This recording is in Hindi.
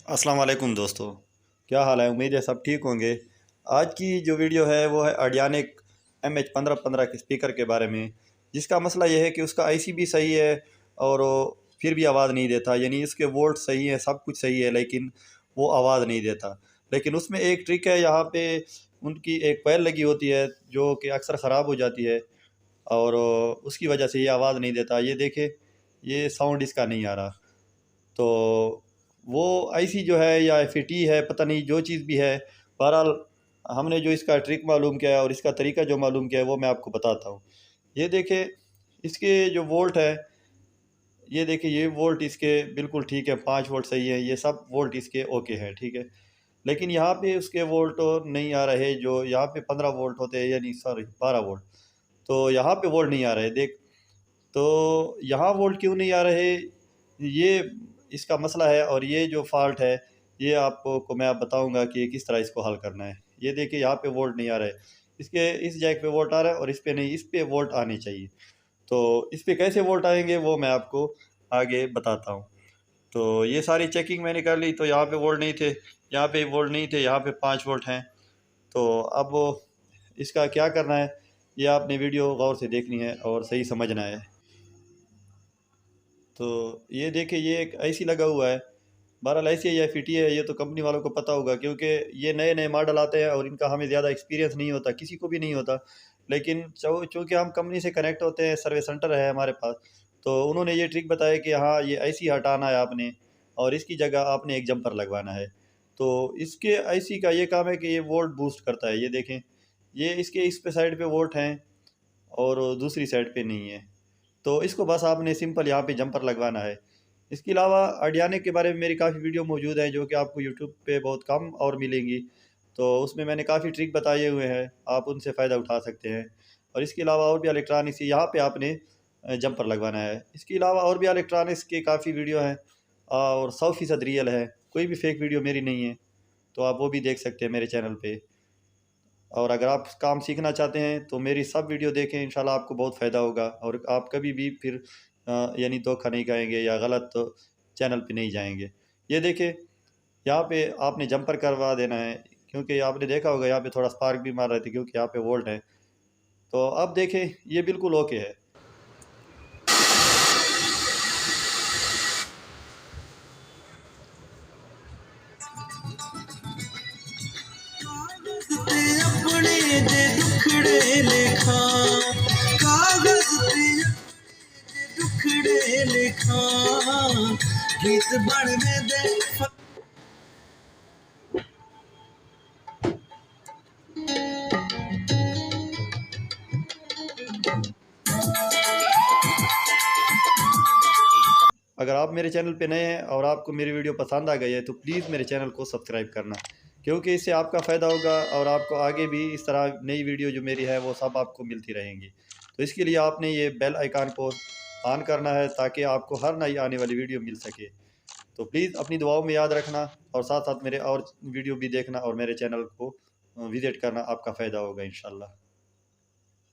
अस्सलाम वालेकुम दोस्तों, क्या हाल है। उम्मीद है सब ठीक होंगे। आज की जो वीडियो है वो है आर्डियानिक MH1515 के स्पीकर के बारे में, जिसका मसला ये है कि उसका आईसी भी सही है और वो फिर भी आवाज़ नहीं देता। यानी इसके वोल्ट सही है, सब कुछ सही है, लेकिन वो आवाज़ नहीं देता। लेकिन उसमें एक ट्रिक है, यहाँ पे उनकी एक पैर लगी होती है जो कि अक्सर ख़राब हो जाती है और उसकी वजह से ये आवाज़ नहीं देता। ये देखे, ये साउंड इसका नहीं आ रहा। तो वो आईसी जो है या एफईटी है, पता नहीं जो चीज़ भी है। बहरहाल हमने जो इसका ट्रिक मालूम किया है और इसका तरीका जो मालूम किया है वो मैं आपको बताता हूँ। ये देखिए, इसके जो वोल्ट है, ये देखिए, ये वोल्ट इसके बिल्कुल ठीक है, 5 वोल्ट सही है, ये सब वोल्ट इसके ओके है, ठीक है। लेकिन यहाँ पे उसके वोल्ट नहीं आ रहे जो यहाँ पे 15 वोल्ट होते हैं, यानी सॉरी 12 वोल्ट। तो यहाँ पे वोल्ट नहीं आ रहे, देख। तो यहाँ वोल्ट क्यों नहीं आ रहे, ये इसका मसला है। और ये जो फॉल्ट है, ये आपको मैं बताऊंगा कि किस तरह इसको हल करना है। ये देखिए, यहाँ पे वोल्ट नहीं आ रहा है, इसके इस जैक पे वोल्ट आ रहा है और इस पे नहीं, इस पे वोल्ट आने चाहिए। तो इस पे कैसे वोल्ट आएंगे वो मैं आपको आगे बताता हूँ। तो ये सारी चेकिंग मैंने कर ली, तो यहाँ पे वोल्ट नहीं थे, यहाँ पे वोल्ट नहीं थे, यहाँ पे 5 वोल्ट हैं। तो अब इसका क्या करना है, ये आपने वीडियो गौर से देखनी है और सही समझना है। तो ये देखिए, ये एक ऐसी लगा हुआ है। बहरहाल ऐसी है या फिटी है, ये तो कंपनी वालों को पता होगा, क्योंकि ये नए नए मॉडल आते हैं और इनका हमें ज़्यादा एक्सपीरियंस नहीं होता, किसी को भी नहीं होता। लेकिन चूँकि हम कंपनी से कनेक्ट होते हैं, सर्विस सेंटर है हमारे पास, तो उन्होंने ये ट्रिक बताया कि हाँ, ये ऐसी हटाना है आपने और इसकी जगह आपने एक जंपर लगवाना है। तो इसके ऐसी का ये काम है कि ये वोल्ट बूस्ट करता है। ये देखें, ये इसके इस पे साइड पे वोल्ट हैं और दूसरी साइड पे नहीं है। तो इसको बस आपने सिंपल यहाँ पे जंपर लगवाना है। इसके अलावा आर्डियानिक के बारे में मेरी काफ़ी वीडियो मौजूद है जो कि आपको यूट्यूब पे बहुत कम और मिलेंगी। तो उसमें मैंने काफ़ी ट्रिक बताए हुए हैं, आप उनसे फ़ायदा उठा सकते हैं। और इसके अलावा और भी इलेक्ट्रॉनिक्स, यहाँ पे आपने जंपर लगवाना है। इसके अलावा और भी इलेक्ट्रॉनिक्स के काफ़ी वीडियो हैं और 100% रियल है, कोई भी फेक वीडियो मेरी नहीं है। तो आप वो भी देख सकते हैं मेरे चैनल पे। और अगर आप काम सीखना चाहते हैं तो मेरी सब वीडियो देखें, इंशाल्लाह आपको बहुत फ़ायदा होगा और आप कभी भी फिर यानी धोखा नहीं खाएंगे या गलत चैनल पे नहीं जाएंगे। ये देखिए, यहाँ पे आपने जंपर करवा देना है, क्योंकि आपने देखा होगा यहाँ पे थोड़ा स्पार्क भी मार रहे थे क्योंकि यहाँ पे वोल्ट है। तो अब देखें, ये बिल्कुल ओके है। ते अपने दे दुखड़े लिखा कागज ते दुखड़े लिखा गीत बनवे दे। अगर आप मेरे चैनल पे नए हैं और आपको मेरी वीडियो पसंद आ गई है तो प्लीज़ मेरे चैनल को सब्सक्राइब करना, क्योंकि इससे आपका फ़ायदा होगा और आपको आगे भी इस तरह नई वीडियो जो मेरी है वो सब आपको मिलती रहेंगी। तो इसके लिए आपने ये बेल आइकन को ऑन करना है ताकि आपको हर नई आने वाली वीडियो मिल सके। तो प्लीज़ अपनी दुआओं में याद रखना और साथ साथ मेरे और वीडियो भी देखना और मेरे चैनल को विज़िट करना, आपका फ़ायदा होगा इंशाल्लाह।